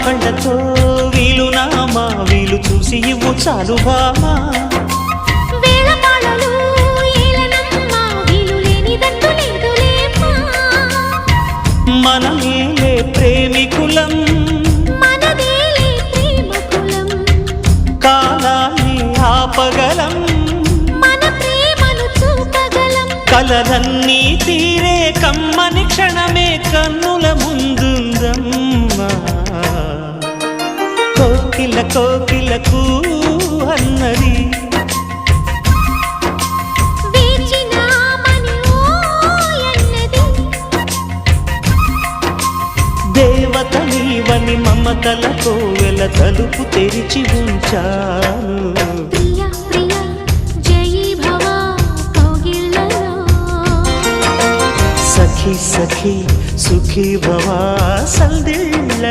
కళ్ళతో వీలు నామా వీలు చూసి ఇవ్వు చాలు భామా మనమేలే ప్రేమికులం కాలాన్ని ఆపగలం కలలన్నీ తీరే కమ్మని క్షణమే కన్నుల ముందుందమ్మా కోకిల కోకిలకు అన్నది దేవత నీవని మమతల కోవెల తలుపు తెరిచి ఉంచాను సఖీ సఖీ సుఖీ భవా సందిళ్ళ